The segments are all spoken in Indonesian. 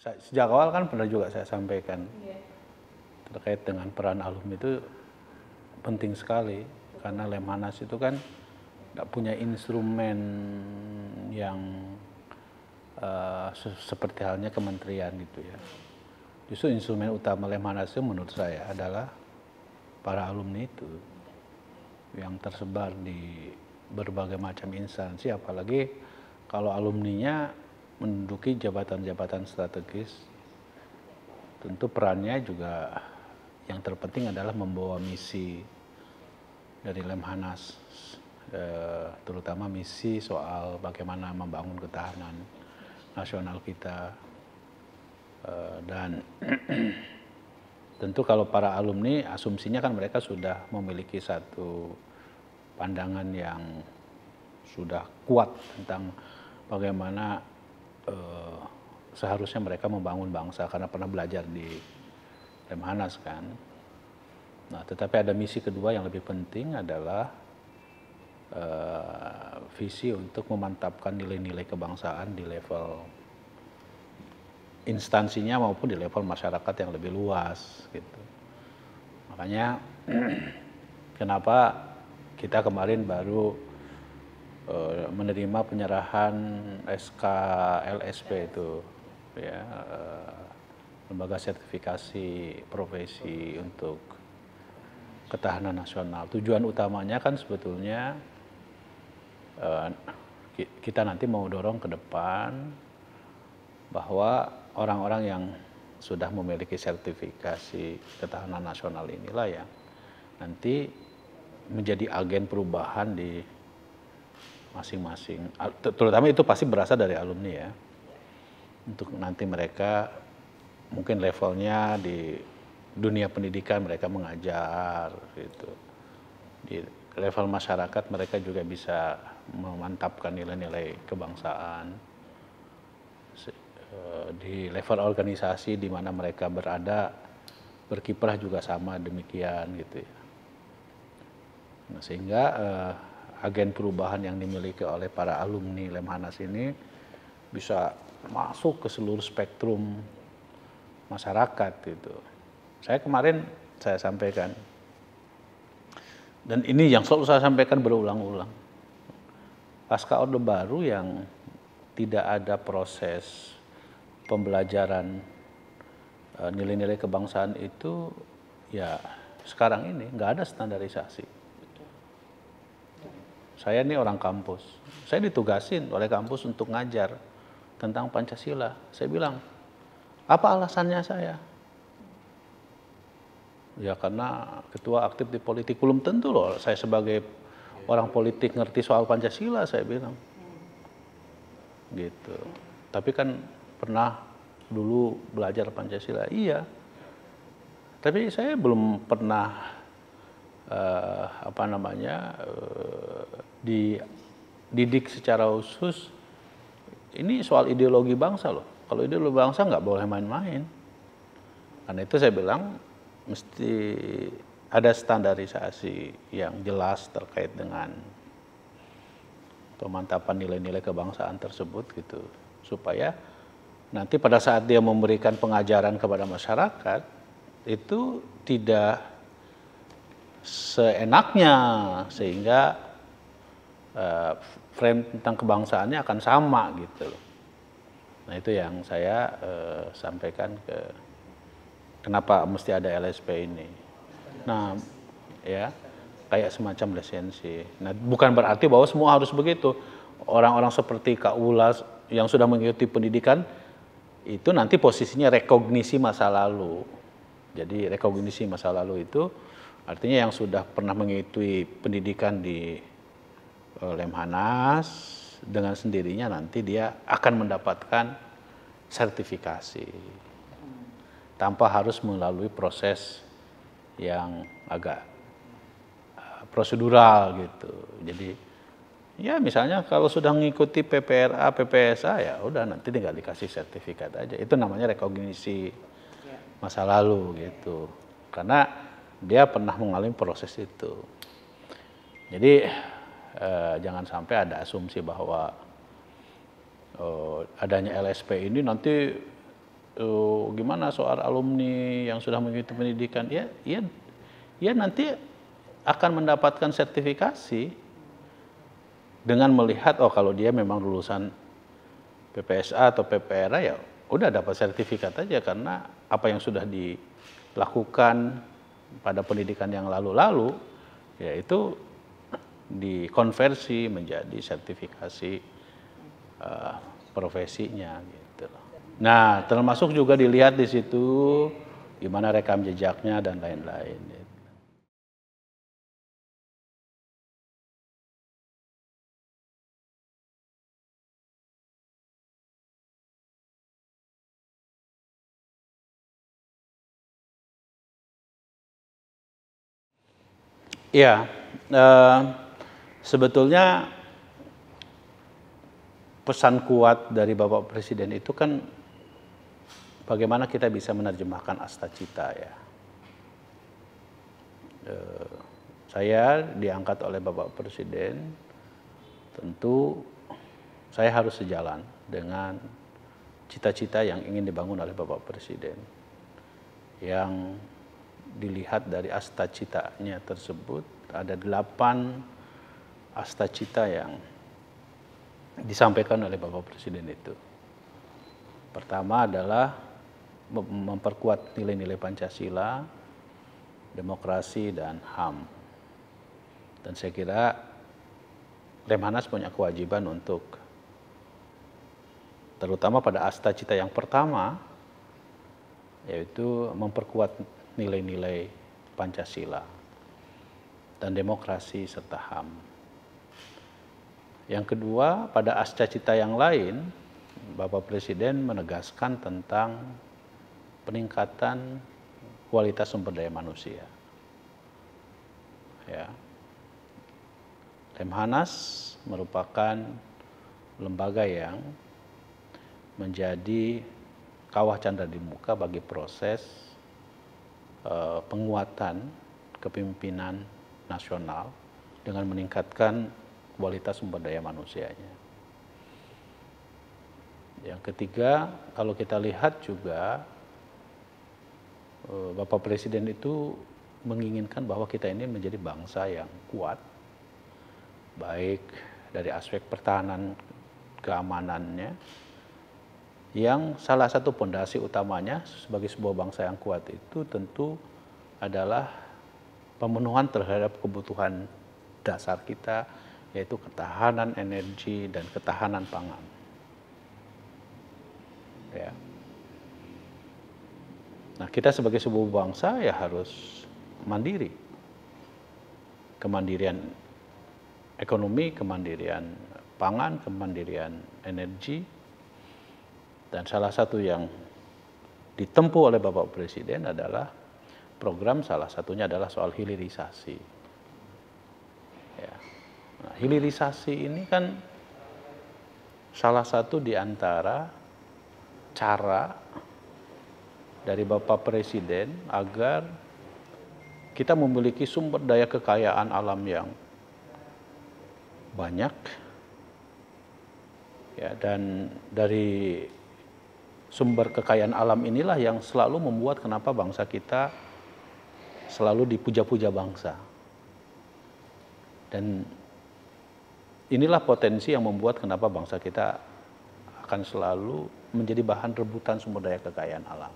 Sejak awal kan pernah juga saya sampaikan terkait dengan peran alumni itu penting sekali karena Lemhanas itu kan nggak punya instrumen yang seperti halnya kementerian gitu ya. Justru instrumen utama Lemhanas itu menurut saya adalah para alumni itu yang tersebar di berbagai macam instansi, apalagi kalau alumninya menduduki jabatan-jabatan strategis, tentu perannya juga yang terpenting adalah membawa misi dari Lemhanas, terutama misi soal bagaimana membangun ketahanan nasional kita, dan tentu kalau para alumni asumsinya kan mereka sudah memiliki satu pandangan yang sudah kuat tentang bagaimana seharusnya mereka membangun bangsa karena pernah belajar di Lemhanas kan. Nah, tetapi ada misi kedua yang lebih penting adalah visi untuk memantapkan nilai-nilai kebangsaan di level instansinya maupun di level masyarakat yang lebih luas gitu. Makanya kenapa kita kemarin baru menerima penyerahan SK LSP itu ya, lembaga sertifikasi profesi untuk ketahanan nasional. Tujuan utamanya kan sebetulnya kita nanti mau dorong ke depan bahwa orang-orang yang sudah memiliki sertifikasi ketahanan nasional inilah yang nanti menjadi agen perubahan di masing-masing. Terutama itu pasti berasal dari alumni ya. Untuk nanti mereka mungkin levelnya di dunia pendidikan mereka mengajar gitu. Di level masyarakat mereka juga bisa memantapkan nilai-nilai kebangsaan. Di level organisasi di mana mereka berada berkiprah juga sama demikian gitu ya. Nah, sehingga agen perubahan yang dimiliki oleh para alumni Lemhanas ini bisa masuk ke seluruh spektrum masyarakat gitu. Saya kemarin saya sampaikan, dan ini yang selalu saya sampaikan berulang-ulang, pasca Orde Baru yang tidak ada proses pembelajaran nilai-nilai kebangsaan itu ya sekarang ini nggak ada standarisasi. Saya ini orang kampus, saya ditugasin oleh kampus untuk ngajar tentang Pancasila. Saya bilang, apa alasannya saya? Ya karena ketua aktif di politik, belum tentu loh saya sebagai orang politik ngerti soal Pancasila, saya bilang. Gitu. Tapi kan pernah dulu belajar Pancasila, iya. Tapi saya belum pernah dididik secara khusus. Ini soal ideologi bangsa loh. Kalau ideologi bangsa nggak boleh main-main. Karena itu saya bilang mesti ada standarisasi yang jelas terkait dengan pemantapan nilai-nilai kebangsaan tersebut gitu. Supaya nanti pada saat dia memberikan pengajaran kepada masyarakat itu tidak seenaknya, sehingga frame tentang kebangsaannya akan sama gitu loh. Nah itu yang saya sampaikan kenapa mesti ada LSP ini. Nah ya kayak semacam lisensi. Nah bukan berarti bahwa semua harus begitu. Orang-orang seperti Kak Ulas yang sudah mengikuti pendidikan itu nanti posisinya rekognisi masa lalu. Jadi rekognisi masa lalu itu artinya yang sudah pernah mengikuti pendidikan di Lemhanas dengan sendirinya nanti dia akan mendapatkan sertifikasi tanpa harus melalui proses yang agak prosedural gitu. Jadi ya misalnya kalau sudah mengikuti PPRA, PPSA ya udah nanti tinggal dikasih sertifikat aja. Itu namanya rekognisi masa lalu gitu. Karena dia pernah mengalami proses itu. Jadi jangan sampai ada asumsi bahwa adanya LSP ini nanti gimana soal alumni yang sudah mengikuti pendidikan, ya nanti akan mendapatkan sertifikasi dengan melihat kalau dia memang lulusan PPSA atau PPRA, ya udah dapat sertifikat aja, karena apa yang sudah dilakukan pada pendidikan yang lalu-lalu yaitu dikonversi menjadi sertifikasi profesinya gitu loh. Nah, termasuk juga dilihat di situ gimana rekam jejaknya dan lain-lain. Ya, sebetulnya pesan kuat dari Bapak Presiden itu kan bagaimana kita bisa menerjemahkan Astacita ya. Saya diangkat oleh Bapak Presiden, tentu saya harus sejalan dengan cita-cita yang ingin dibangun oleh Bapak Presiden. Yang dilihat dari astacitanya tersebut, ada 8 astacita yang disampaikan oleh Bapak Presiden itu. Pertama adalah memperkuat nilai-nilai Pancasila, demokrasi, dan HAM. Dan saya kira Lemhanas punya kewajiban untuk, terutama pada astacita yang pertama, yaitu memperkuat nilai-nilai Pancasila dan demokrasi serta HAM. Yang kedua, pada astacita yang lain, Bapak Presiden menegaskan tentang peningkatan kualitas sumber daya manusia. Ya. Lemhanas merupakan lembaga yang menjadi kawah candra di muka bagi proses penguatan kepemimpinan nasional dengan meningkatkan kualitas sumber daya manusianya. Yang ketiga, kalau kita lihat juga Bapak Presiden itu menginginkan bahwa kita ini menjadi bangsa yang kuat, baik dari aspek pertahanan keamanannya, yang salah satu pondasi utamanya sebagai sebuah bangsa yang kuat itu tentu adalah pemenuhan terhadap kebutuhan dasar kita, yaitu ketahanan energi dan ketahanan pangan. Ya. Nah, kita sebagai sebuah bangsa ya harus mandiri. Kemandirian ekonomi, kemandirian pangan, kemandirian energi. Dan salah satu yang ditempuh oleh Bapak Presiden adalah program, salah satunya adalah soal hilirisasi. Ya. Nah, hilirisasi ini kan salah satu di antara cara dari Bapak Presiden agar kita memiliki sumber daya kekayaan alam yang banyak, ya, dan dari sumber kekayaan alam inilah yang selalu membuat kenapa bangsa kita selalu dipuja-puja bangsa. Dan inilah potensi yang membuat kenapa bangsa kita akan selalu menjadi bahan rebutan sumber daya kekayaan alam.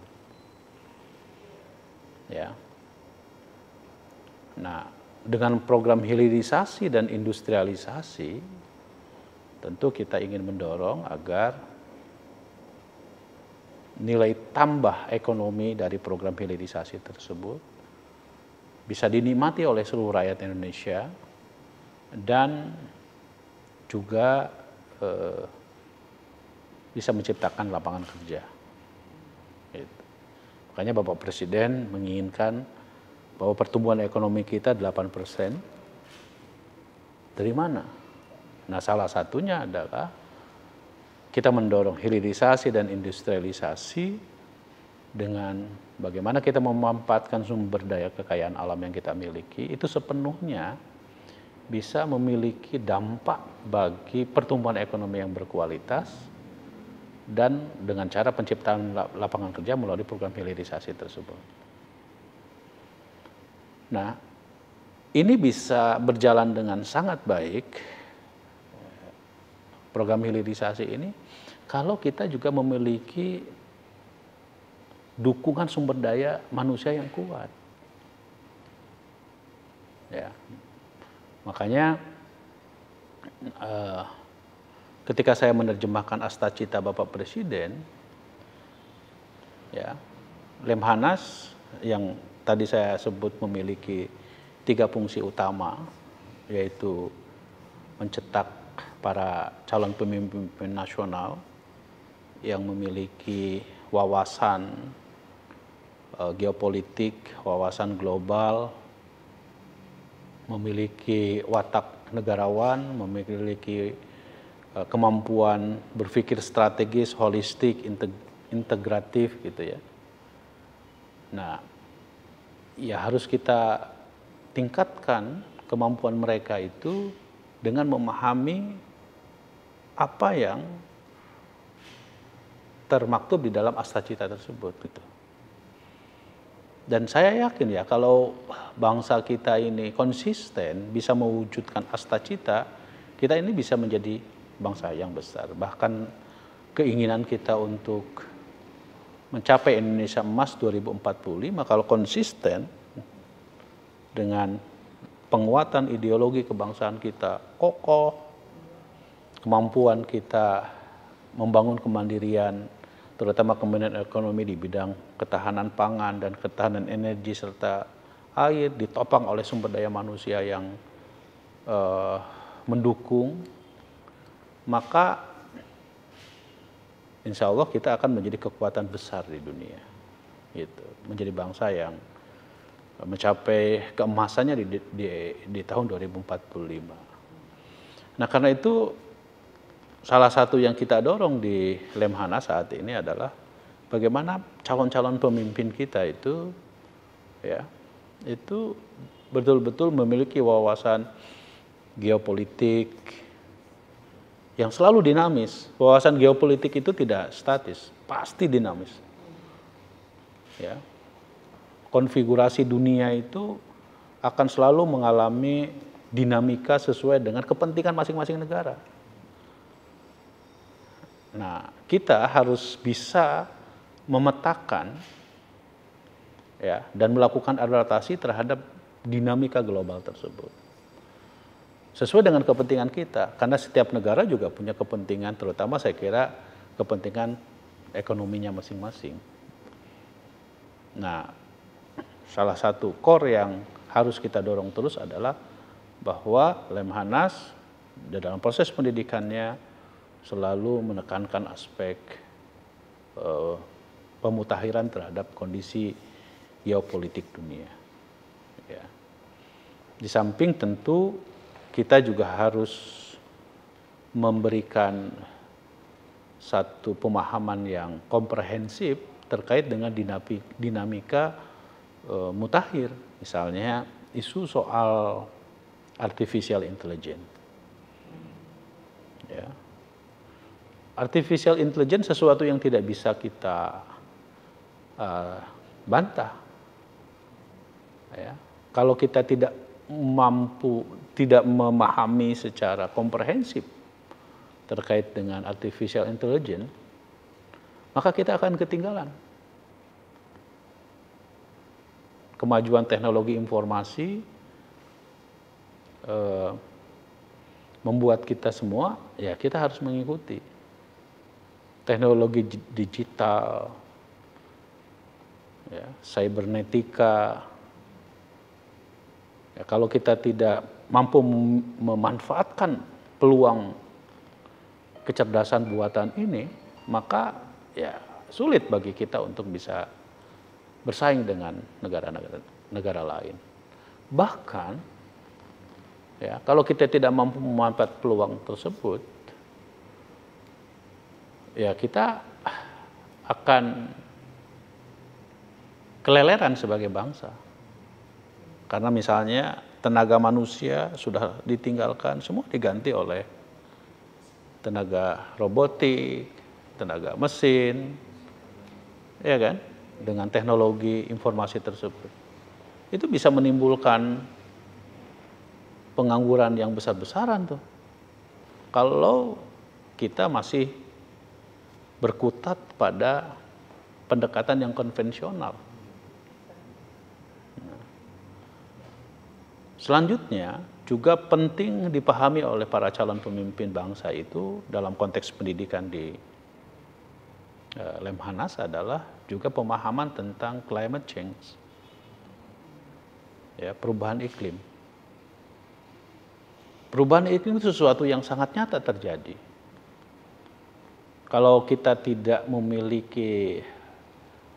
Ya. Nah, dengan program hilirisasi dan industrialisasi, tentu kita ingin mendorong agar nilai tambah ekonomi dari program hilirisasi tersebut bisa dinikmati oleh seluruh rakyat Indonesia dan juga bisa menciptakan lapangan kerja. Gitu. Makanya Bapak Presiden menginginkan bahwa pertumbuhan ekonomi kita 8%. Dari mana? Nah, salah satunya adalah kita mendorong hilirisasi dan industrialisasi dengan bagaimana kita memanfaatkan sumber daya kekayaan alam yang kita miliki, itu sepenuhnya bisa memiliki dampak bagi pertumbuhan ekonomi yang berkualitas dan dengan cara penciptaan lapangan kerja melalui program hilirisasi tersebut. Nah, ini bisa berjalan dengan sangat baik, program hilirisasi ini, kalau kita juga memiliki dukungan sumber daya manusia yang kuat. Ya, makanya ketika saya menerjemahkan Astacita Bapak Presiden, ya, Lemhanas yang tadi saya sebut memiliki 3 fungsi utama, yaitu mencetak para calon pemimpin nasional yang memiliki wawasan geopolitik, wawasan global, memiliki watak negarawan, memiliki kemampuan berpikir strategis, holistik, integratif gitu ya. Nah, ya harus kita tingkatkan kemampuan mereka itu dengan memahami apa yang termaktub di dalam Astacita tersebut gitu. Dan saya yakin ya kalau bangsa kita ini konsisten bisa mewujudkan Astacita, kita ini bisa menjadi bangsa yang besar. Bahkan keinginan kita untuk mencapai Indonesia Emas 2045 kalau konsisten dengan penguatan ideologi kebangsaan kita kokoh, kemampuan kita membangun kemandirian, terutama kemandirian ekonomi di bidang ketahanan pangan dan ketahanan energi serta air, ditopang oleh sumber daya manusia yang mendukung, maka insya Allah kita akan menjadi kekuatan besar di dunia, gitu. Menjadi bangsa yang mencapai keemasannya di tahun 2045. Nah, karena itu salah satu yang kita dorong di Lemhanas saat ini adalah bagaimana calon-calon pemimpin kita itu, ya, itu betul-betul memiliki wawasan geopolitik yang selalu dinamis. Wawasan geopolitik itu tidak statis, pasti dinamis. Ya. Konfigurasi dunia itu akan selalu mengalami dinamika sesuai dengan kepentingan masing-masing negara. Nah, kita harus bisa memetakan ya dan melakukan adaptasi terhadap dinamika global tersebut. Sesuai dengan kepentingan kita, karena setiap negara juga punya kepentingan, terutama saya kira kepentingan ekonominya masing-masing. Nah, salah satu core yang harus kita dorong terus adalah bahwa Lemhanas dalam proses pendidikannya selalu menekankan aspek pemutakhiran terhadap kondisi geopolitik dunia. Ya. Di samping tentu kita juga harus memberikan satu pemahaman yang komprehensif terkait dengan dinamika mutakhir, misalnya isu soal artificial intelligence. Ya. Artificial intelligence sesuatu yang tidak bisa kita bantah. Ya. Kalau kita tidak memahami secara komprehensif terkait dengan artificial intelligence, maka kita akan ketinggalan. Kemajuan teknologi informasi membuat kita semua, ya kita harus mengikuti. Teknologi digital, ya, cybernetika. Ya, kalau kita tidak mampu memanfaatkan peluang kecerdasan buatan ini, maka ya sulit bagi kita untuk bisa bersaing dengan negara lain. Bahkan, ya kalau kita tidak mampu memanfaatkan peluang tersebut, ya kita akan keleleran sebagai bangsa. Karena misalnya tenaga manusia sudah ditinggalkan, semua diganti oleh tenaga robotik, tenaga mesin, ya kan? Dengan teknologi informasi tersebut. Itu bisa menimbulkan pengangguran yang besar-besaran tuh. Kalau kita masih berkutat pada pendekatan yang konvensional. Selanjutnya juga penting dipahami oleh para calon pemimpin bangsa itu dalam konteks pendidikan di Lemhanas adalah juga pemahaman tentang climate change, ya, perubahan iklim. Perubahan iklim itu sesuatu yang sangat nyata terjadi. Kalau kita tidak memiliki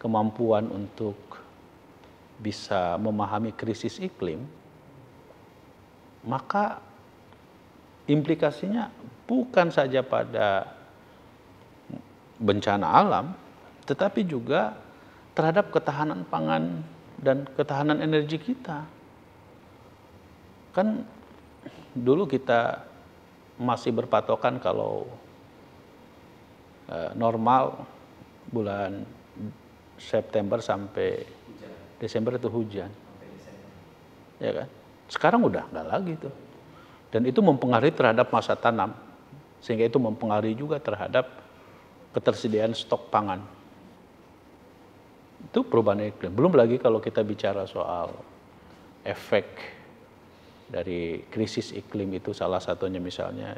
kemampuan untuk bisa memahami krisis iklim, maka implikasinya bukan saja pada bencana alam, tetapi juga terhadap ketahanan pangan dan ketahanan energi kita. Kan dulu kita masih berpatokan kalau normal bulan September sampai Desember itu hujan, ya kan? Sekarang udah nggak lagi tuh, dan itu mempengaruhi terhadap masa tanam, sehingga itu mempengaruhi juga terhadap ketersediaan stok pangan. Itu perubahan iklim. Belum lagi kalau kita bicara soal efek dari krisis iklim itu, salah satunya misalnya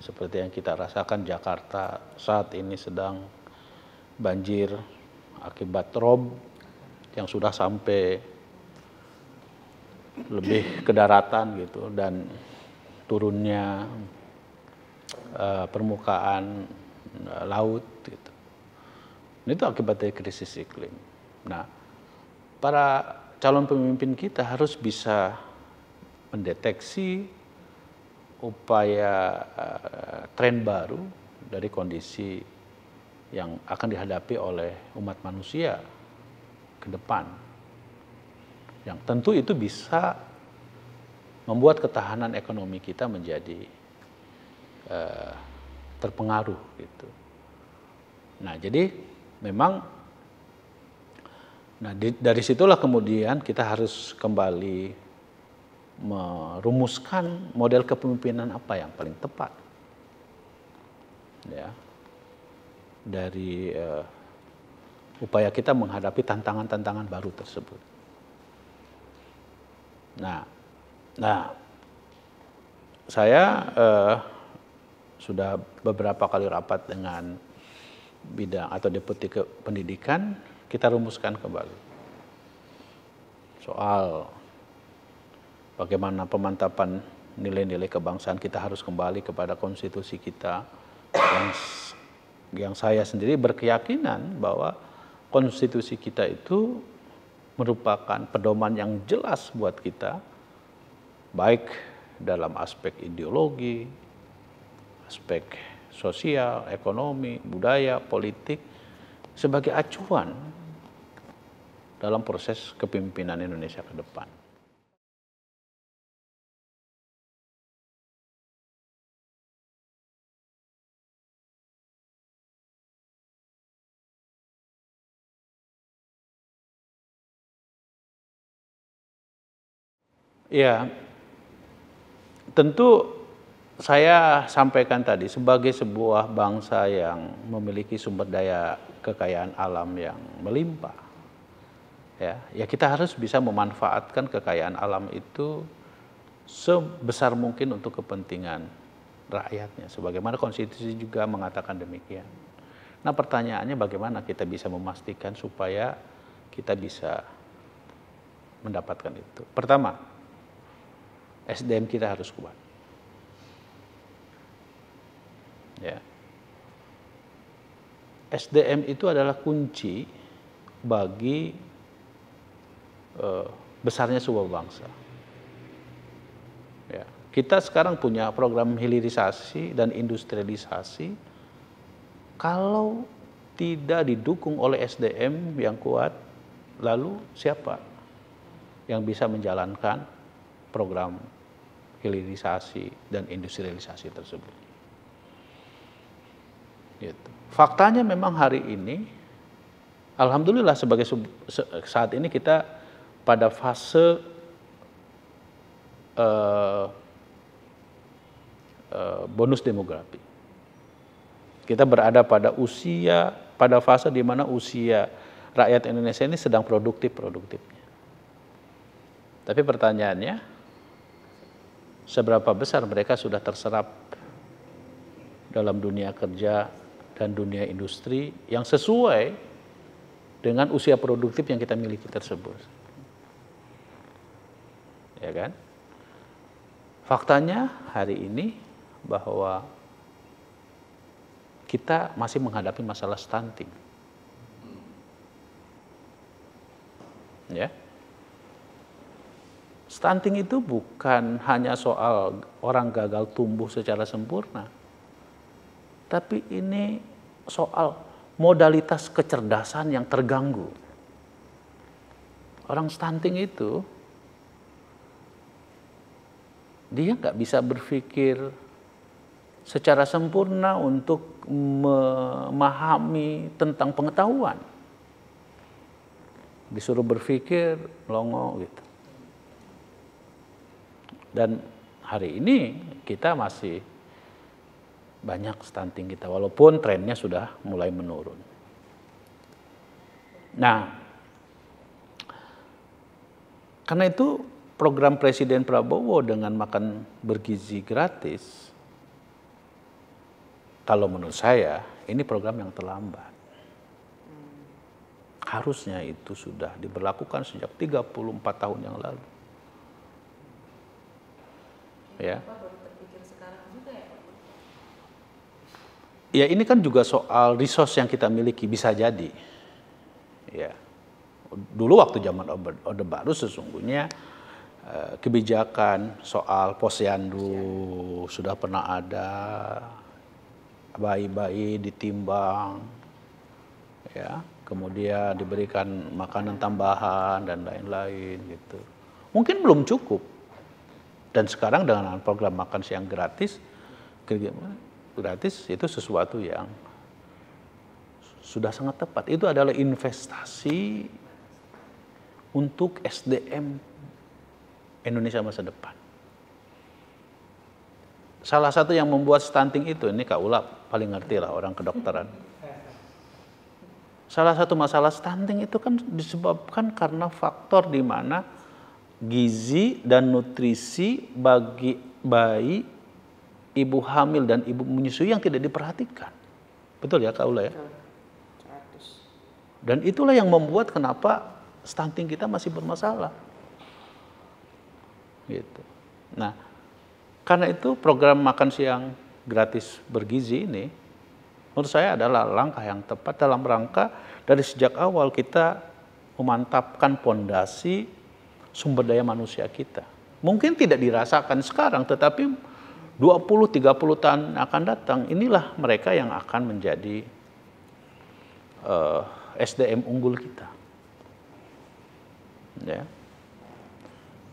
seperti yang kita rasakan Jakarta saat ini sedang banjir akibat rob yang sudah sampai lebih ke daratan gitu, dan turunnya permukaan laut gitu. Itu akibat dari krisis iklim. Nah, para calon pemimpin kita harus bisa mendeteksi upaya tren baru dari kondisi yang akan dihadapi oleh umat manusia ke depan. Yang tentu itu bisa membuat ketahanan ekonomi kita menjadi terpengaruh gitu. Nah, jadi memang dari situlah kemudian kita harus kembali merumuskan model kepemimpinan apa yang paling tepat. Ya. Dari upaya kita menghadapi tantangan-tantangan baru tersebut. Nah, saya sudah beberapa kali rapat dengan bidang atau deputi pendidikan, kita rumuskan kembali soal bagaimana pemantapan nilai-nilai kebangsaan. Kita harus kembali kepada konstitusi kita, yang saya sendiri berkeyakinan bahwa konstitusi kita itu merupakan pedoman yang jelas buat kita, baik dalam aspek ideologi, aspek sosial, ekonomi, budaya, politik, sebagai acuan dalam proses kepemimpinan Indonesia ke depan. Ya, tentu saya sampaikan tadi, sebagai sebuah bangsa yang memiliki sumber daya kekayaan alam yang melimpah, ya kita harus bisa memanfaatkan kekayaan alam itu sebesar mungkin untuk kepentingan rakyatnya, sebagaimana konstitusi juga mengatakan demikian. Nah, pertanyaannya bagaimana kita bisa memastikan supaya kita bisa mendapatkan itu. Pertama, SDM kita harus kuat. Ya. SDM itu adalah kunci bagi besarnya sebuah bangsa. Ya. Kita sekarang punya program hilirisasi dan industrialisasi. Kalau tidak didukung oleh SDM yang kuat, lalu siapa yang bisa menjalankan program hilirisasi dan industrialisasi tersebut? Gitu. Faktanya memang hari ini, alhamdulillah saat ini kita pada fase bonus demografi. Kita berada pada fase di mana usia rakyat Indonesia ini sedang produktifnya. Tapi pertanyaannya, seberapa besar mereka sudah terserap dalam dunia kerja dan dunia industri yang sesuai dengan usia produktif yang kita miliki tersebut. Ya kan? Faktanya hari ini bahwa kita masih menghadapi masalah stunting. Ya. Stunting itu bukan hanya soal orang gagal tumbuh secara sempurna. Tapi ini soal modalitas kecerdasan yang terganggu. Orang stunting itu, dia nggak bisa berpikir secara sempurna untuk memahami tentang pengetahuan. Disuruh berpikir, melongo gitu. Dan hari ini kita masih banyak stunting kita, walaupun trennya sudah mulai menurun. Nah, karena itu program Presiden Prabowo dengan makan bergizi gratis, kalau menurut saya ini program yang terlambat. Harusnya itu sudah diberlakukan sejak 34 tahun yang lalu. Ya. Ya, ini kan juga soal resource yang kita miliki, bisa jadi. Ya. Dulu waktu zaman Orde Baru sesungguhnya kebijakan soal posyandu sudah pernah ada, bayi-bayi ditimbang, ya, kemudian diberikan makanan tambahan dan lain-lain gitu. Mungkin belum cukup. Dan sekarang dengan program makan siang gratis itu sesuatu yang sudah sangat tepat. Itu adalah investasi untuk SDM Indonesia masa depan. Salah satu yang membuat stunting itu, ini Kak Ula paling ngerti lah, orang kedokteran. Salah satu masalah stunting itu kan disebabkan karena faktor di mana gizi dan nutrisi bagi bayi, ibu hamil dan ibu menyusui yang tidak diperhatikan. Betul ya Kak Ula ya? Dan itulah yang membuat kenapa stunting kita masih bermasalah. Gitu. Nah, karena itu program makan siang gratis bergizi ini menurut saya adalah langkah yang tepat dalam rangka dari sejak awal kita memantapkan pondasi sumber daya manusia kita. Mungkin tidak dirasakan sekarang, tetapi 20-30 tahun akan datang, inilah mereka yang akan menjadi SDM unggul kita. Ya.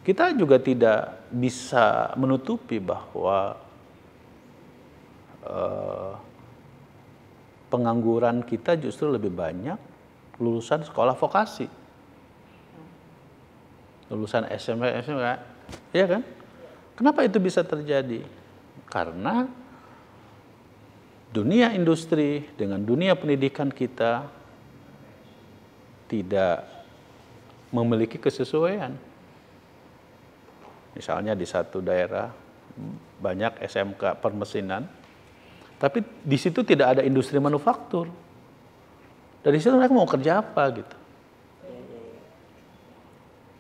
Kita juga tidak bisa menutupi bahwa pengangguran kita justru lebih banyak lulusan sekolah vokasi. Lulusan SMP, ya kan? Kenapa itu bisa terjadi? Karena dunia industri dengan dunia pendidikan kita tidak memiliki kesesuaian. Misalnya di satu daerah banyak SMK permesinan, tapi di situ tidak ada industri manufaktur. Dari situ mereka mau kerja apa gitu.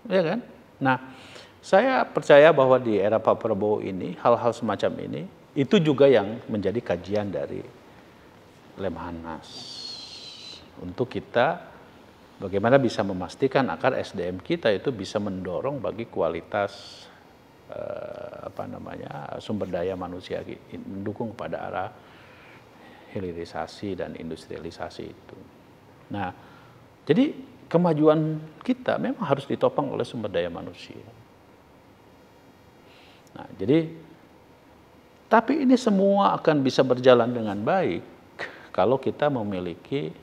Ya kan? Nah, saya percaya bahwa di era Pak Prabowo ini, hal-hal semacam ini, itu juga yang menjadi kajian dari Lemhanas. Untuk kita, bagaimana bisa memastikan agar SDM kita itu bisa mendorong bagi kualitas sumber daya manusia, mendukung pada arah hilirisasi dan industrialisasi itu. Nah, jadi kemajuan kita memang harus ditopang oleh sumber daya manusia. Nah, jadi tapi ini semua akan bisa berjalan dengan baik kalau kita memiliki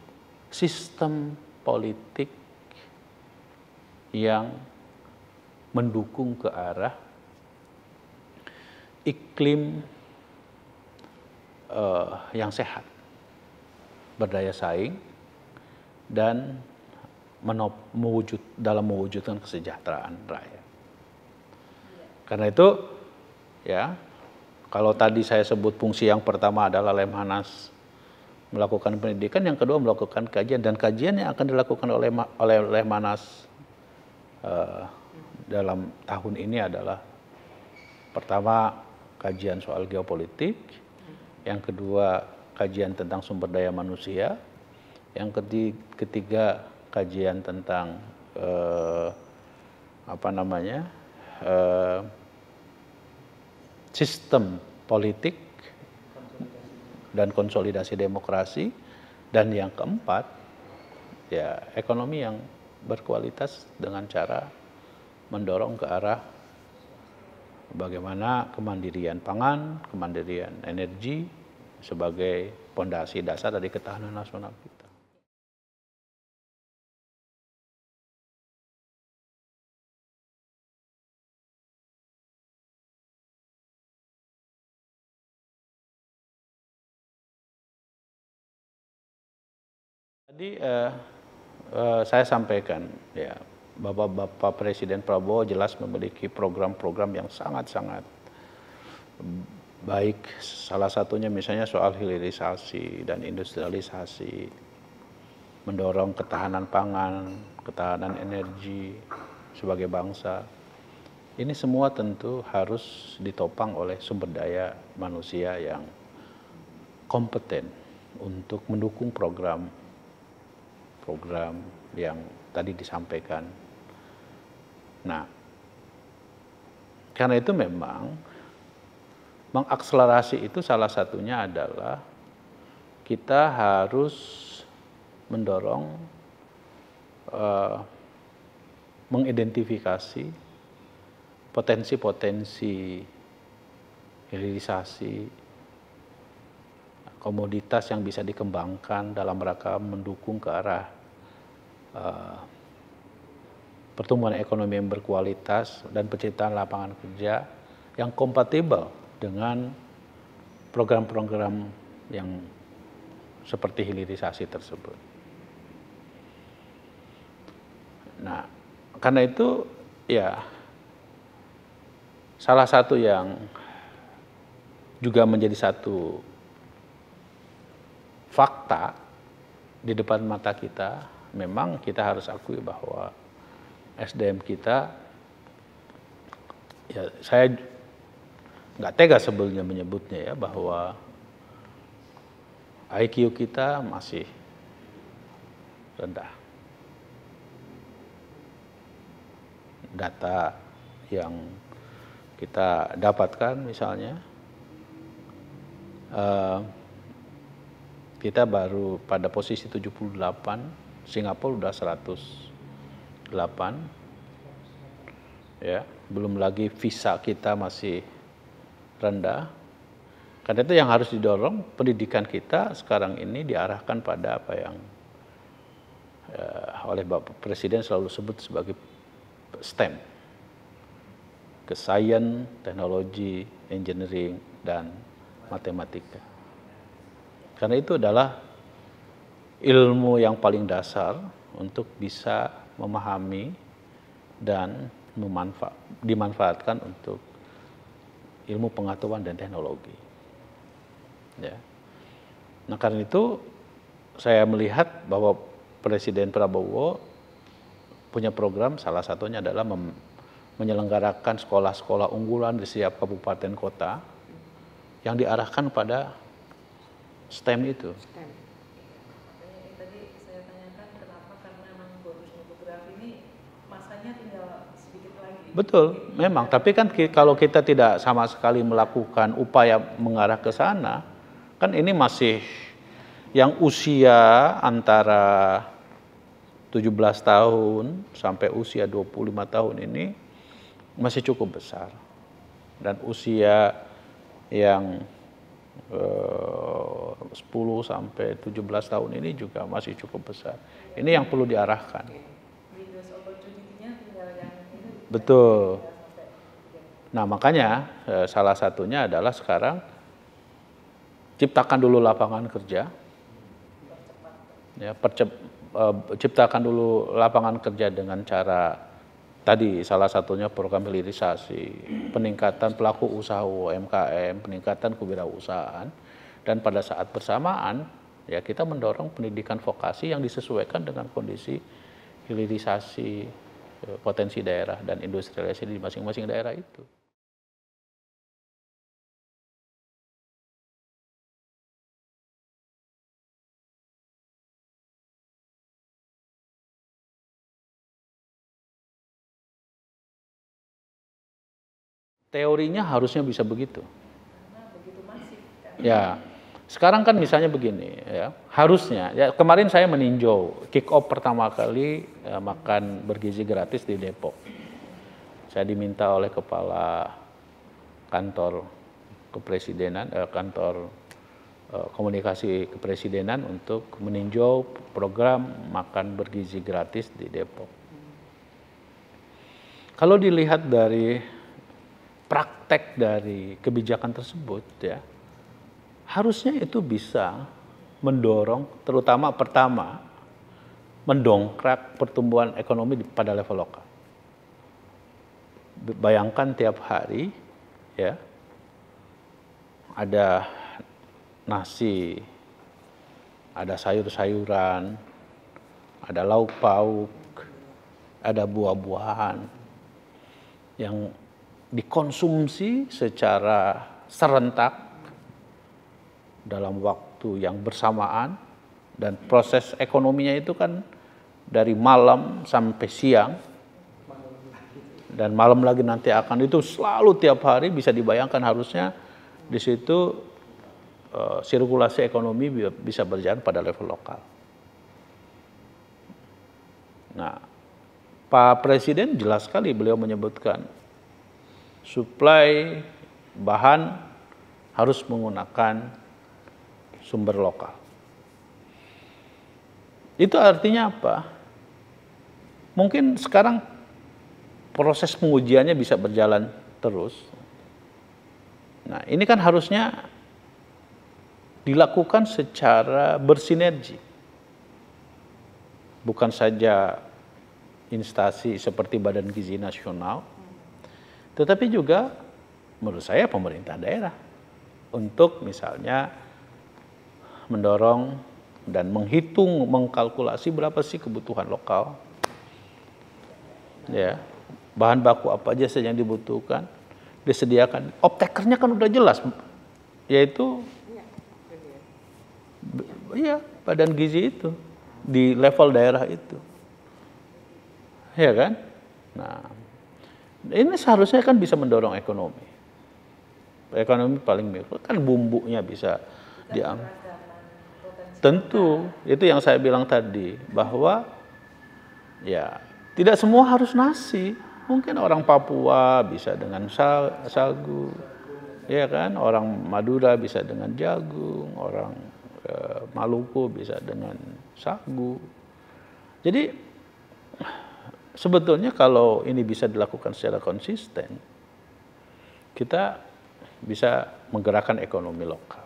sistem politik yang mendukung ke arah iklim yang sehat, berdaya saing, dan dalam mewujudkan kesejahteraan rakyat. Karena itu, ya, kalau tadi saya sebut fungsi yang pertama adalah Lemhanas melakukan pendidikan, yang kedua melakukan kajian, dan kajian yang akan dilakukan oleh Lemhanas dalam tahun ini adalah pertama kajian soal geopolitik, yang kedua kajian tentang sumber daya manusia, yang ketiga kajian tentang sistem politik dan konsolidasi demokrasi, dan yang keempat ya ekonomi yang berkualitas dengan cara mendorong ke arah bagaimana kemandirian pangan, kemandirian energi sebagai fondasi dasar dari ketahanan nasional kita. Tadi saya sampaikan ya, Bapak Presiden Prabowo jelas memiliki program-program yang sangat-sangat baik. Salah satunya misalnya soal hilirisasi dan industrialisasi, mendorong ketahanan pangan, ketahanan energi sebagai bangsa. Ini semua tentu harus ditopang oleh sumber daya manusia yang kompeten untuk mendukung program yang tadi disampaikan. Nah, karena itu memang mengakselerasi itu salah satunya adalah kita harus mendorong mengidentifikasi potensi-potensi hilirisasi komoditas yang bisa dikembangkan dalam rangka mendukung ke arah pertumbuhan ekonomi yang berkualitas dan penciptaan lapangan kerja yang kompatibel dengan program-program yang seperti hilirisasi tersebut. Nah, karena itu ya salah satu yang juga menjadi satu fakta di depan mata kita, memang kita harus akui bahwa SDM kita, ya saya nggak tega sebelumnya menyebutnya ya, bahwa IQ kita masih rendah. Data yang kita dapatkan misalnya, kita baru pada posisi 78, Singapura udah 108, ya, belum lagi visa kita masih rendah. Karena itu yang harus didorong, pendidikan kita sekarang ini diarahkan pada apa yang oleh Bapak Presiden selalu sebut sebagai STEM, ke science, teknologi, engineering, dan matematika. Karena itu adalah ilmu yang paling dasar untuk bisa memahami dan dimanfaatkan untuk ilmu pengetahuan dan teknologi. Ya. Nah, karena itu saya melihat bahwa Presiden Prabowo punya program, salah satunya adalah menyelenggarakan sekolah-sekolah unggulan di setiap kabupaten kota yang diarahkan pada STEM itu. STEM. Tadi saya tanyakan kenapa, karena memang bonusnya geografi ini masanya tinggal sedikit lagi. Betul, memang. Tapi kan kalau kita tidak sama sekali melakukan upaya mengarah ke sana, kan ini masih yang usia antara 17 tahun sampai usia 25 tahun ini masih cukup besar. Dan usia yang 10 sampai 17 tahun ini juga masih cukup besar. Ini yang perlu diarahkan. Windows opportunity-nya tinggal yang ini. Betul. Nah, makanya salah satunya adalah sekarang ciptakan dulu lapangan kerja. Ya, ciptakan dulu lapangan kerja dengan cara tadi salah satunya program hilirisasi, peningkatan pelaku usaha UMKM, peningkatan kewirausahaan, dan pada saat bersamaan ya kita mendorong pendidikan vokasi yang disesuaikan dengan kondisi hilirisasi potensi daerah dan industrialisasi di masing-masing daerah itu. Teorinya harusnya bisa begitu. Karena begitu masif kan. Ya, sekarang kan misalnya begini ya, harusnya ya kemarin saya meninjau kick off pertama kali makan bergizi gratis di Depok. Saya diminta oleh kepala kantor kepresidenan, kantor komunikasi kepresidenan untuk meninjau program makan bergizi gratis di Depok. Kalau dilihat dari praktek dari kebijakan tersebut ya, harusnya itu bisa mendorong, terutama pertama, mendongkrak pertumbuhan ekonomi pada level lokal. Bayangkan tiap hari ya, ada nasi, ada sayur-sayuran, ada lauk pauk, ada buah-buahan yang dikonsumsi secara serentak dalam waktu yang bersamaan, dan proses ekonominya itu kan dari malam sampai siang dan malam lagi nanti akan, itu selalu tiap hari bisa dibayangkan harusnya di situ sirkulasi ekonomi bisa berjalan pada level lokal. Nah, Pak Presiden jelas sekali beliau menyebutkan suplai bahan harus menggunakan sumber lokal. Itu artinya apa? Mungkin sekarang proses pengujiannya bisa berjalan terus. Nah, ini kan harusnya dilakukan secara bersinergi. Bukan saja instansi seperti Badan Gizi Nasional, tetapi juga menurut saya pemerintah daerah untuk misalnya mendorong dan menghitung, mengkalkulasi berapa sih kebutuhan lokal, ya, bahan baku apa aja saja yang dibutuhkan, disediakan. Optekernya kan udah jelas, yaitu ya Badan Gizi itu di level daerah itu, ya kan? Nah, ini seharusnya kan bisa mendorong ekonomi. Ekonomi paling mikro kan bumbunya bisa diambil. Tentu, itu yang saya bilang tadi, bahwa ya tidak semua harus nasi. Mungkin orang Papua bisa dengan sagu, ya kan? Orang Madura bisa dengan jagung, orang Maluku bisa dengan sagu. Jadi sebetulnya kalau ini bisa dilakukan secara konsisten, kita bisa menggerakkan ekonomi lokal.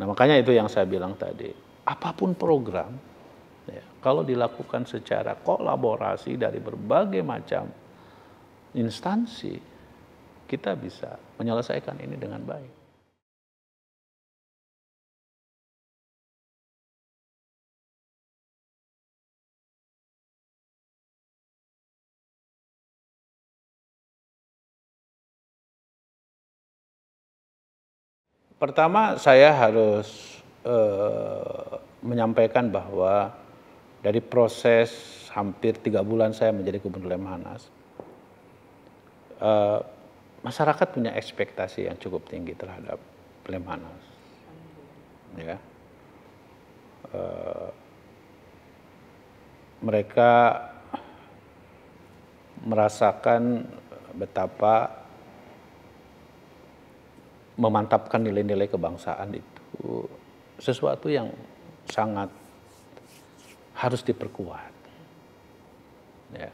Nah, makanya itu yang saya bilang tadi, apapun program, ya, kalau dilakukan secara kolaborasi dari berbagai macam instansi, kita bisa menyelesaikan ini dengan baik. Pertama, saya harus menyampaikan bahwa dari proses hampir 3 bulan saya menjadi Gubernur Lemhanas, masyarakat punya ekspektasi yang cukup tinggi terhadap Lemhanas. Ya. Mereka merasakan betapa memantapkan nilai-nilai kebangsaan itu. sesuatu yang sangat harus diperkuat. Ya.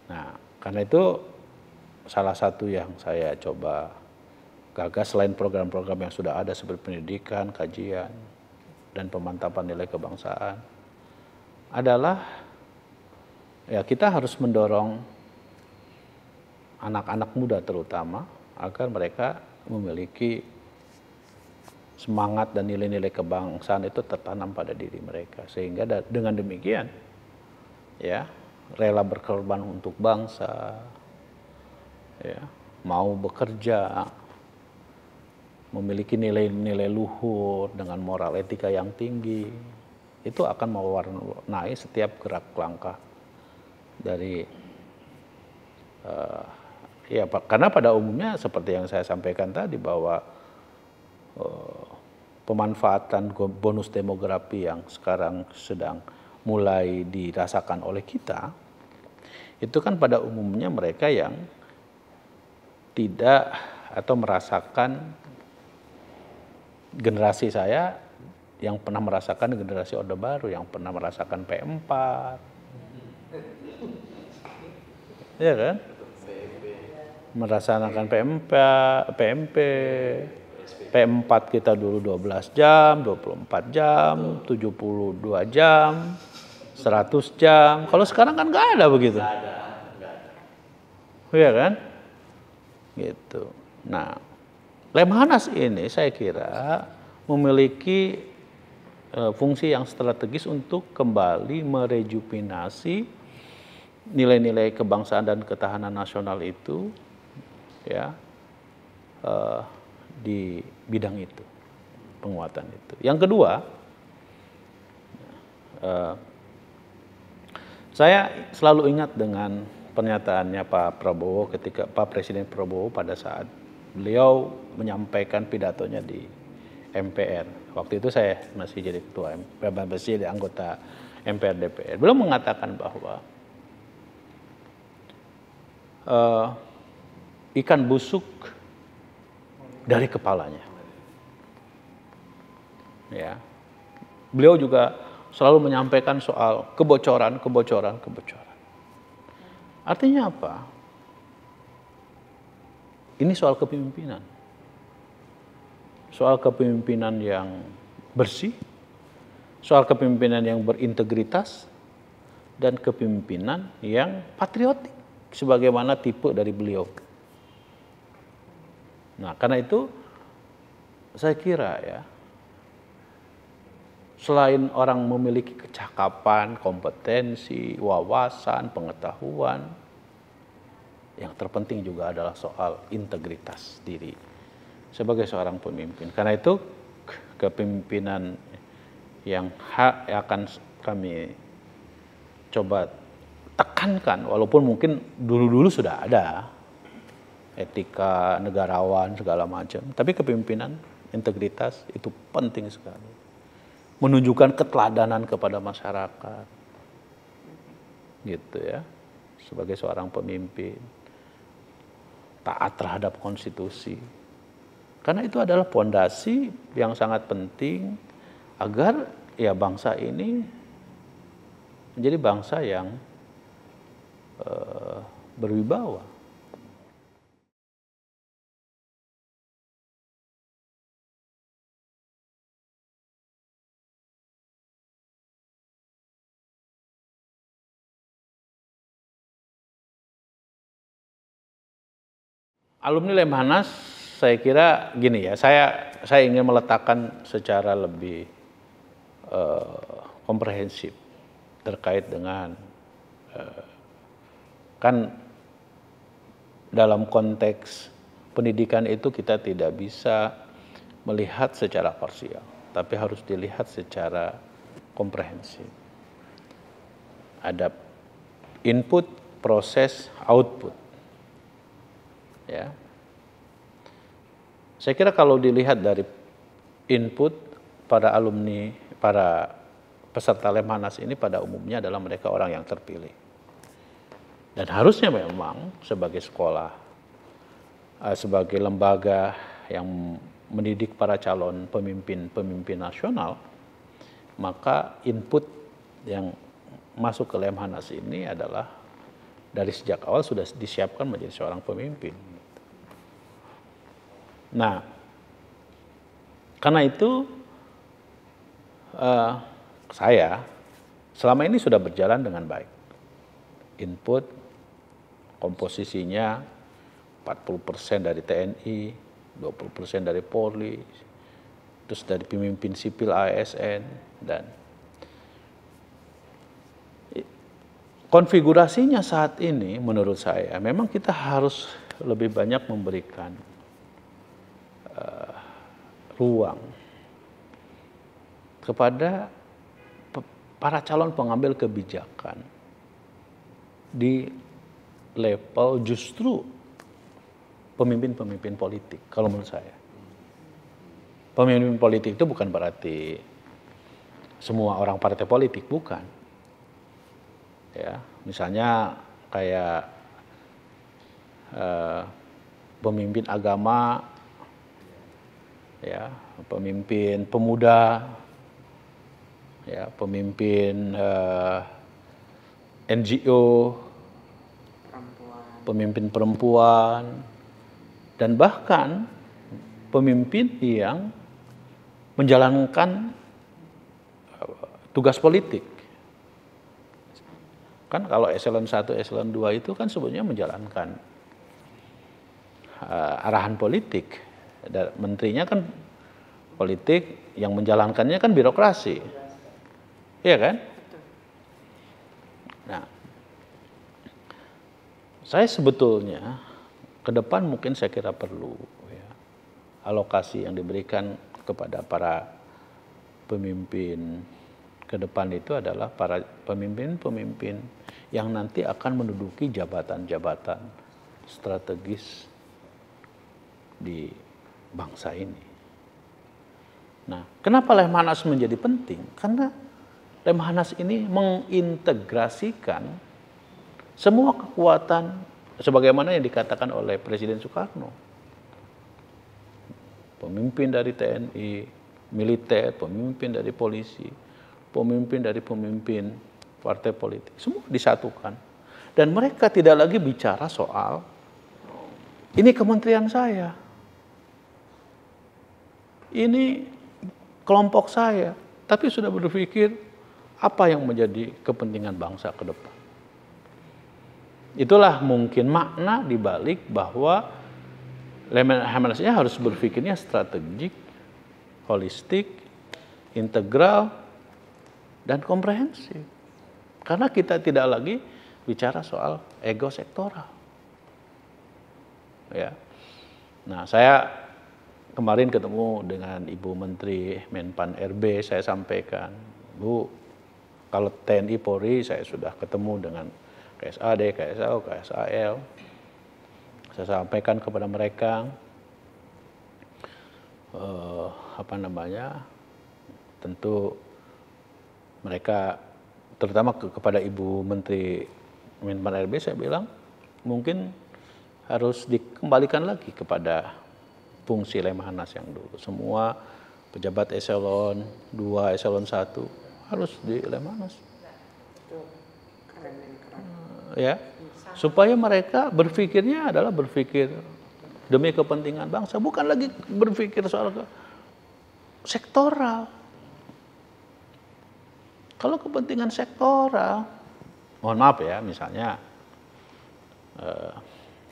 Nah, karena itu salah satu yang saya coba gagas selain program-program yang sudah ada seperti pendidikan, kajian, dan pemantapan nilai kebangsaan adalah ya kita harus mendorong anak-anak muda terutama agar mereka memiliki semangat dan nilai-nilai kebangsaan itu tertanam pada diri mereka, sehingga dengan demikian ya rela berkorban untuk bangsa, ya, mau bekerja, memiliki nilai-nilai luhur dengan moral etika yang tinggi, itu akan mewarnai setiap gerak langkah dari ya karena pada umumnya seperti yang saya sampaikan tadi bahwa pemanfaatan bonus demografi yang sekarang sedang mulai dirasakan oleh kita, itu kan pada umumnya mereka yang tidak atau merasakan generasi saya yang pernah merasakan generasi Orde Baru, yang pernah merasakan P4, ya kan? Merasakan P4, PMP, P4 kita dulu 12 jam, 24 jam, 72 jam, 100 jam. Kalau sekarang kan nggak ada begitu. Iya kan? Gitu. Nah, Lemhanas ini saya kira memiliki fungsi yang strategis untuk kembali merejuvenasi nilai-nilai kebangsaan dan ketahanan nasional itu, ya, di bidang itu, penguatan itu. Yang kedua, saya selalu ingat dengan pernyataannya Pak Prabowo ketika Pak Presiden Prabowo pada saat beliau menyampaikan pidatonya di MPR. Waktu itu saya masih jadi ketua MPR, masih jadi anggota MPR DPR. Beliau mengatakan bahwa ikan busuk dari kepalanya. Ya. Beliau juga selalu menyampaikan soal kebocoran. Artinya apa? Ini soal kepemimpinan. Soal kepemimpinan yang bersih, soal kepemimpinan yang berintegritas, dan kepemimpinan yang patriotik, sebagaimana tipe dari beliau. Nah, karena itu saya kira ya, selain orang memiliki kecakapan, kompetensi, wawasan, pengetahuan, yang terpenting juga adalah soal integritas diri sebagai seorang pemimpin. Karena itu kepemimpinan yang akan kami coba tekankan, walaupun mungkin dulu-dulu sudah ada etika negarawan segala macam, tapi kepemimpinan integritas itu penting sekali, menunjukkan keteladanan kepada masyarakat, gitu ya, sebagai seorang pemimpin, taat terhadap konstitusi, karena itu adalah pondasi yang sangat penting agar ya bangsa ini menjadi bangsa yang berwibawa. Alumni Lemhanas, saya kira gini ya, saya ingin meletakkan secara lebih komprehensif terkait dengan kan dalam konteks pendidikan itu kita tidak bisa melihat secara parsial, tapi harus dilihat secara komprehensif. Ada input, proses, output. Ya. Saya kira kalau dilihat dari input, para alumni, para peserta Lemhanas ini pada umumnya adalah mereka orang yang terpilih. Dan harusnya memang sebagai sekolah, sebagai lembaga yang mendidik para calon pemimpin nasional, maka input yang masuk ke Lemhanas ini adalah dari sejak awal sudah disiapkan menjadi seorang pemimpin. Nah, karena itu saya selama ini sudah berjalan dengan baik. Input komposisinya 40% dari TNI, 20% dari Polri, terus dari pemimpin sipil ASN, dan konfigurasinya saat ini menurut saya memang kita harus lebih banyak memberikan ruang kepada para calon pengambil kebijakan di level justru pemimpin-pemimpin politik, kalau menurut saya. Pemimpin politik itu bukan berarti semua orang partai politik, bukan. Ya, misalnya kayak pemimpin agama, ya, pemimpin pemuda, ya, pemimpin NGO, pemimpin perempuan, dan bahkan pemimpin yang menjalankan tugas politik. Kan kalau eselon 1, eselon 2 itu kan sebenarnya menjalankan arahan politik. Dan menterinya kan politik, yang menjalankannya kan birokrasi. Iya kan? Nah, saya sebetulnya ke depan mungkin saya kira perlu ya, alokasi yang diberikan kepada para pemimpin ke depan itu adalah para pemimpin-pemimpin yang nanti akan menduduki jabatan-jabatan strategis di bangsa ini. Nah, kenapa Lemhanas menjadi penting? Karena Lemhanas ini mengintegrasikan semua kekuatan sebagaimana yang dikatakan oleh Presiden Soekarno. Pemimpin dari TNI, militer, pemimpin dari polisi, pemimpin dari pemimpin partai politik, semua disatukan. Dan mereka tidak lagi bicara soal ini kementerian saya, ini kelompok saya, tapi sudah berpikir apa yang menjadi kepentingan bangsa ke depan. Itulah mungkin makna dibalik bahwa Lemhanas harus berpikirnya strategik, holistik, integral, dan komprehensif. Karena kita tidak lagi bicara soal ego sektoral. Ya. Nah, saya kemarin ketemu dengan Ibu Menteri Menpan RB, saya sampaikan, Bu, kalau TNI Polri saya sudah ketemu dengan KSAD, KSAO, KSAL. Saya sampaikan kepada mereka tentu mereka terutama kepada Ibu Menteri Menpan RB saya bilang mungkin harus dikembalikan lagi kepada fungsi Lemhanas yang dulu. Semua pejabat eselon 2, eselon 1 harus di Lemhanas. Ya, supaya mereka berpikirnya adalah berpikir demi kepentingan bangsa, bukan lagi berpikir soal sektoral. Kalau kepentingan sektoral, mohon maaf ya, misalnya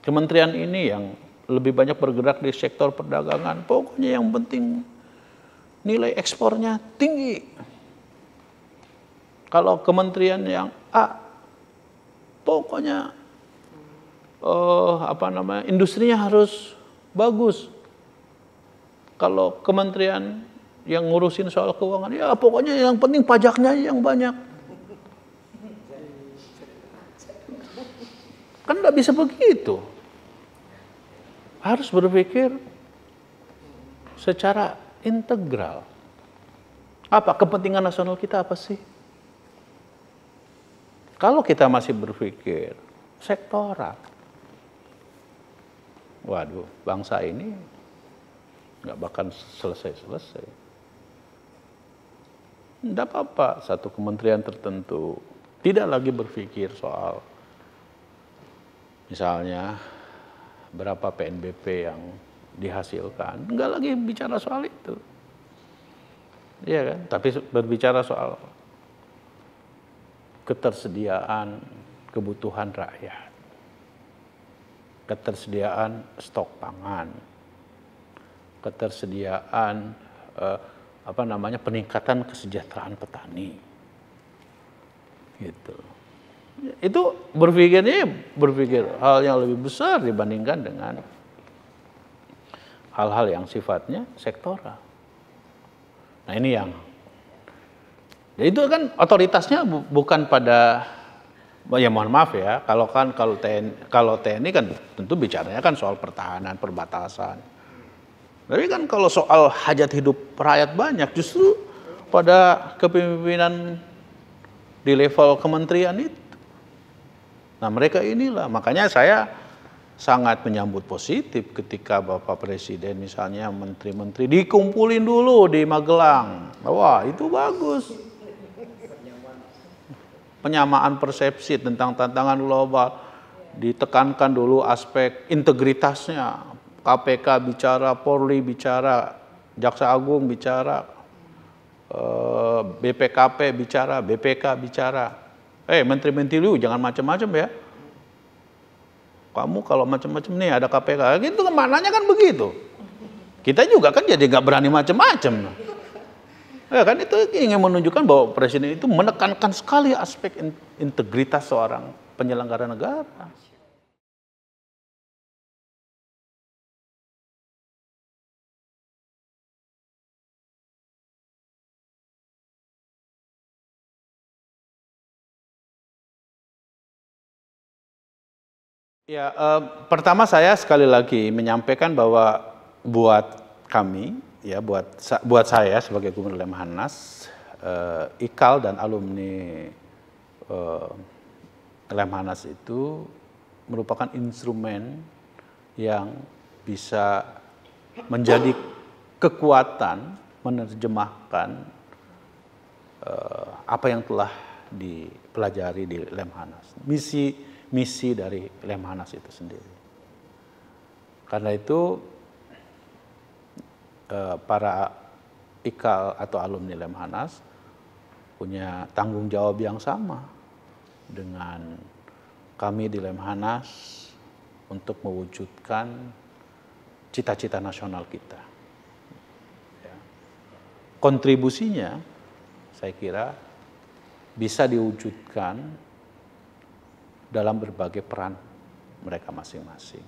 kementerian ini yang lebih banyak bergerak di sektor perdagangan, pokoknya yang penting nilai ekspornya tinggi. Kalau kementerian yang A, pokoknya industrinya harus bagus. Kalau kementerian yang ngurusin soal keuangan, ya pokoknya yang penting pajaknya yang banyak. Kan nggak bisa begitu. Harus berpikir secara integral. Apa kepentingan nasional kita apa sih? Kalau kita masih berpikir sektoral, waduh, bangsa ini nggak bakal selesai-selesai. Tidak apa-apa satu kementerian tertentu tidak lagi berpikir soal misalnya berapa PNBP yang dihasilkan, nggak lagi bicara soal itu, iya kan? Tapi berbicara soal ketersediaan kebutuhan rakyat, ketersediaan stok pangan, ketersediaan peningkatan kesejahteraan petani, gitu. Itu berpikir hal yang lebih besar dibandingkan dengan hal-hal yang sifatnya sektoral. Nah ini yang, itu kan otoritasnya bukan pada, ya mohon maaf ya, kalau TNI kan tentu bicaranya kan soal pertahanan, perbatasan. Tapi kan kalau soal hajat hidup rakyat banyak, justru pada kepemimpinan di level kementerian itu. Nah mereka inilah, makanya saya sangat menyambut positif ketika Bapak Presiden misalnya menteri-menteri dikumpulin dulu di Magelang. Wah itu bagus. Penyamaan persepsi tentang tantangan global, ditekankan dulu aspek integritasnya. KPK bicara, Polri bicara, Jaksa Agung bicara, BPKP bicara, BPK bicara. Menteri-menteri lu jangan macam-macam ya. Kamu kalau macam-macam nih ada KPK, gitu kan maknanya kan begitu. Kita juga kan jadi nggak berani macam-macam. Ya kan itu ingin menunjukkan bahwa presiden itu menekankan sekali aspek integritas seorang penyelenggara negara. Ya, pertama saya sekali lagi menyampaikan bahwa buat kami, ya buat saya sebagai Gubernur Lemhanas, IKAL dan alumni Lemhanas itu merupakan instrumen yang bisa menjadi kekuatan menerjemahkan apa yang telah dipelajari di Lemhanas. Misi dari Lemhanas itu sendiri. Karena itu para IKAL atau alumni Lemhanas punya tanggung jawab yang sama dengan kami di Lemhanas untuk mewujudkan cita-cita nasional kita. Ya. Kontribusinya saya kira bisa diwujudkan dalam berbagai peran mereka masing-masing.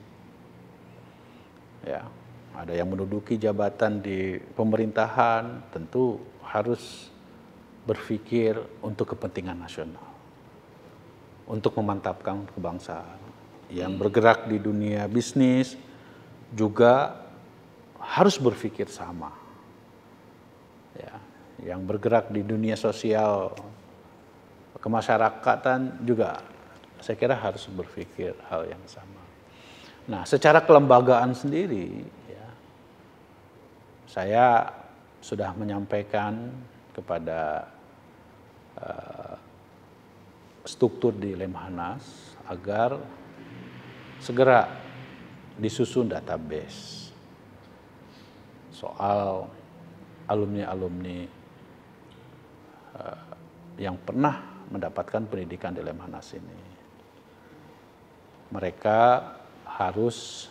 Ya, ada yang menduduki jabatan di pemerintahan, tentu harus berpikir untuk kepentingan nasional, untuk memantapkan kebangsaan. Yang bergerak di dunia bisnis juga harus berpikir sama. Ya, yang bergerak di dunia sosial, kemasyarakatan juga saya kira harus berpikir hal yang sama. Nah, secara kelembagaan sendiri, ya, saya sudah menyampaikan kepada struktur di Lemhanas agar segera disusun database soal alumni-alumni yang pernah mendapatkan pendidikan di Lemhanas ini. Mereka harus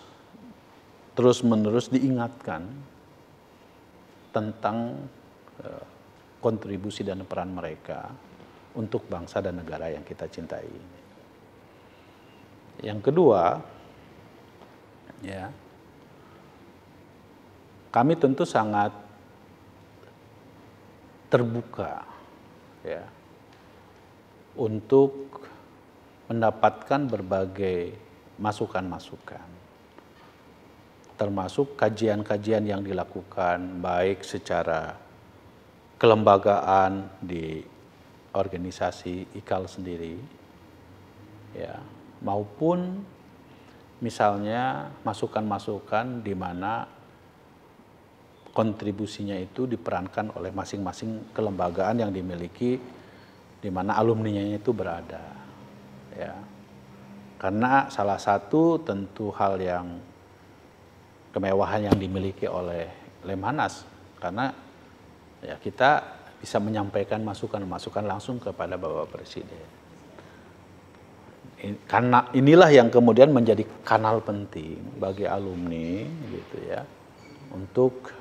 terus-menerus diingatkan tentang kontribusi dan peran mereka untuk bangsa dan negara yang kita cintai. Yang kedua, ya, kami tentu sangat terbuka, ya, untuk mendapatkan berbagai masukan-masukan, termasuk kajian-kajian yang dilakukan baik secara kelembagaan di organisasi IKAL sendiri, ya, maupun misalnya masukan-masukan di mana kontribusinya itu diperankan oleh masing-masing kelembagaan yang dimiliki, di mana alumninya itu berada. Ya. Karena salah satu tentu hal yang kemewahan yang dimiliki oleh Lemhanas, karena ya kita bisa menyampaikan masukan-masukan langsung kepada Bapak Presiden. Karena inilah yang kemudian menjadi kanal penting bagi alumni gitu ya, untuk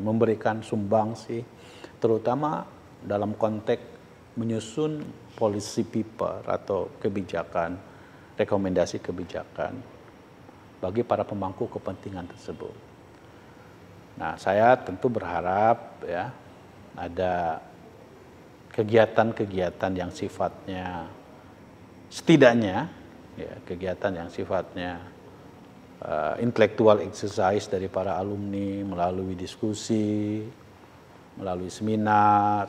memberikan sumbangsi, terutama dalam konteks menyusun policy paper atau kebijakan, rekomendasi kebijakan bagi para pemangku kepentingan tersebut. Nah, saya tentu berharap ya ada kegiatan-kegiatan yang sifatnya setidaknya ya, kegiatan yang sifatnya intellectual exercise dari para alumni melalui diskusi, melalui seminar,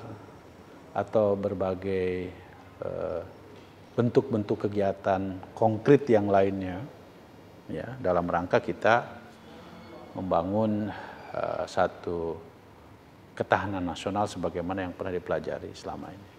atau berbagai bentuk-bentuk kegiatan konkret yang lainnya, ya, dalam rangka kita membangun satu ketahanan nasional sebagaimana yang pernah dipelajari selama ini.